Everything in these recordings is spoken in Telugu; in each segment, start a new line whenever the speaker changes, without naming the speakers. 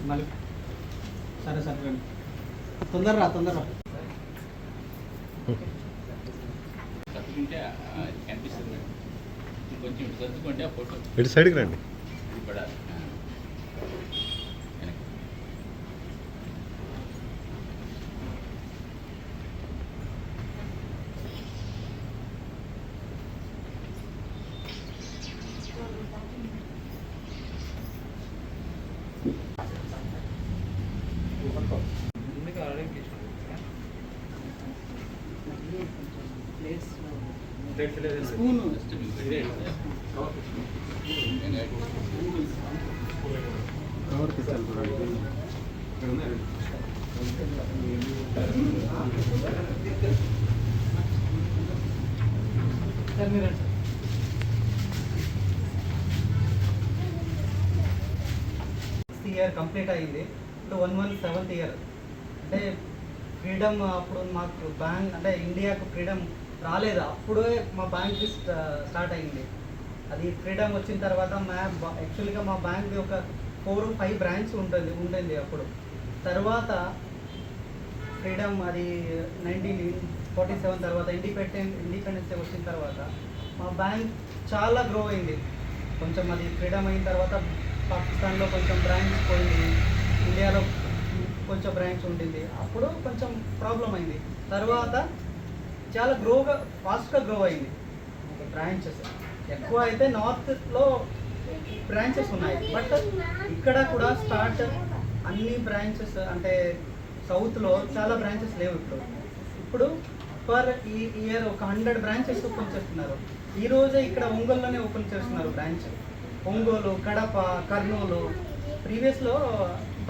మళ్ళీ సరే సరే రండి, తొందరరా తొందరరా.
కనిపిస్తుంది కొంచెం సర్దుకోండి ఆ ఫోటో.
ఇటు సైడ్కి రండి.
ఇప్పుడు
స్పూను కవర్ తీసాను కూడా. సార్ మీరు ఇయర్ కంప్లీట్ అయ్యింది. ఇప్పుడు 117th ఇయర్. అంటే ఫ్రీడమ్ అప్పుడు మాకు బ్యాంక్ అంటే ఇండియాకు ఫ్రీడమ్ రాలేదు, అప్పుడే మా బ్యాంక్ స్టార్ట్ అయింది. అది ఫ్రీడమ్ వచ్చిన తర్వాత యాక్చువల్గా మా బ్యాంక్ ఒక 4-5 బ్రాంచ్ ఉంటుంది అప్పుడు. తర్వాత ఫ్రీడమ్ అది 1947 తర్వాత ఇండిపెండెన్స్ వచ్చిన తర్వాత మా బ్యాంక్ చాలా గ్రో అయింది. కొంచెం అది ఫ్రీడమ్ అయిన తర్వాత పాకిస్తాన్లో కొంచెం బ్రాంచ్ పోయింది, ఇండియాలో కొంచెం బ్రాంచ్ ఉండింది. అప్పుడు కొంచెం ప్రాబ్లం అయింది. తర్వాత చాలా ఫాస్ట్గా గ్రో అయింది. బ్రాంచెస్ ఎక్కువ అయితే నార్త్లో బ్రాంచెస్ ఉన్నాయి, బట్ ఇక్కడ కూడా స్టార్ట్ అన్ని బ్రాంచెస్ అంటే సౌత్లో చాలా బ్రాంచెస్ లేవు. ఇప్పుడు పర్ ఈ ఇయర్ ఒక 100 బ్రాంచెస్ ఓపెన్ చేస్తున్నారు. ఈరోజే ఇక్కడ ఒంగోలులోనే ఓపెన్ చేస్తున్నారు బ్రాంచ్. ఒంగోలు, కడప, కర్నూలు. ప్రీవియస్లో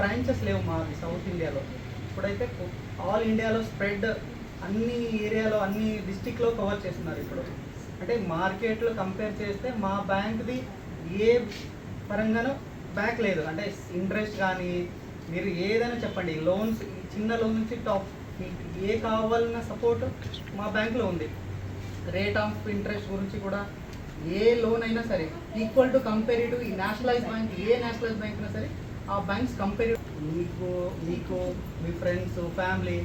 బ్రాంచెస్ లేవు మా సౌత్ ఇండియాలో. ఇప్పుడైతే ఆల్ ఇండియాలో స్ప్రెడ్ అన్ని ఏరియాలో అన్ని డిస్టిక్లో కవర్ చేస్తున్నారు. ఇప్పుడు అంటే మార్కెట్లో కంపేర్ చేస్తే మా బ్యాంక్ది ఏ పరంగానూ బ్యాక్ లేదు. అంటే ఇంట్రెస్ట్ కానీ మీరు ఏదైనా చెప్పండి, లోన్స్ చిన్న లోన్ నుంచి టాప్ మీకు ఏ కావాలన్న సపోర్ట్ మా బ్యాంక్లో ఉంది. రేట్ ఆఫ్ ఇంట్రెస్ట్ గురించి కూడా ఏ లోన్ అయినా సరే ఈక్వల్ టు కంపేరిటివ్ ఈ నేషనలైజ్ బ్యాంక్, ఏ నేషనలైజ్ బ్యాంక్ అయినా సరే ఆ బ్యాంక్స్ కంపేరిటివ్ మీకు మీ ఫ్రెండ్స్ ఫ్యామిలీ.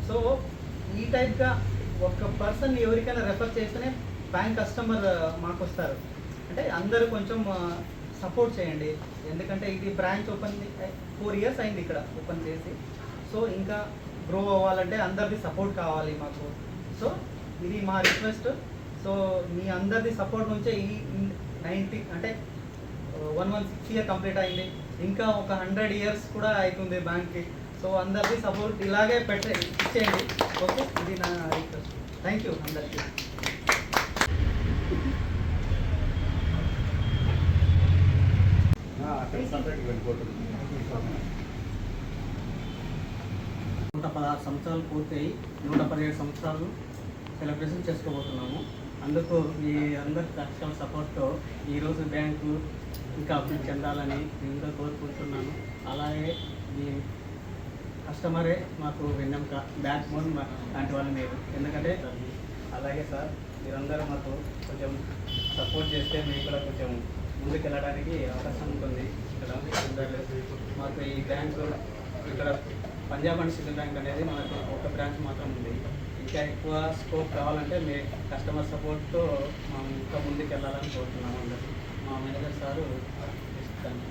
సో ఈ టైప్గా ఒక పర్సన్ ఎవరికైనా రెఫర్ చేస్తేనే బ్యాంక్ కస్టమర్ మాకు వస్తారు. అంటే అందరూ కొంచెం సపోర్ట్ చేయండి, ఎందుకంటే ఇది బ్రాంచ్ ఓపెన్ 4 years అయింది ఇక్కడ ఓపెన్ చేసి. సో ఇంకా గ్రో అవ్వాలంటే అందరిది సపోర్ట్ కావాలి మాకు. సో ఇది మా రిక్వెస్ట్. సో మీ అందరిది సపోర్ట్ నుంచే ఈ 90 అంటే 116 year కంప్లీట్ అయింది. ఇంకా ఒక 100 years కూడా అవుతుంది బ్యాంక్కి. సో అందరిది సపోర్ట్ ఇలాగే ఇచ్చేయండి. ఓకే, ఇది నా రిక్వెస్ట్. థ్యాంక్ యూ అందరికీ. నూట 16 సంవత్సరాలు పూర్తయి 117 సంవత్సరాలు సెలబ్రేషన్ చేసుకోబోతున్నాము. అందుకు మీ అందరి కష్టం సపోర్ట్తో ఈరోజు బ్యాంకు ఇంకా అభివృద్ధి చెందాలని నేను కోరుకుంటున్నాను. అలాగే మీ కస్టమరే మాకు వెన్నెముక, బ్యాక్ బోన్ లాంటి వాళ్ళు మీరు. ఎందుకంటే అలాగే సార్ మీరందరూ మాకు కొంచెం సపోర్ట్ చేస్తే మీకు కూడా కొంచెం ముందుకు వెళ్ళడానికి అవకాశం ఉంటుంది. ఇక్కడ మాకు ఈ బ్యాంకు ఇక్కడ పంజాబ్ అండ్ సింధ్ బ్యాంక్ అనేది మనకు ఒక బ్రాంచ్ మాత్రం ఉంది. ఇంకా ఎక్కువ స్కోప్ కావాలంటే మీ కస్టమర్ సపోర్ట్తో మనం ఇంకా ముందుకు వెళ్ళాలని కోరుతున్నాము. అందరూ మా మేనేజర్ సారు ఇస్తాను.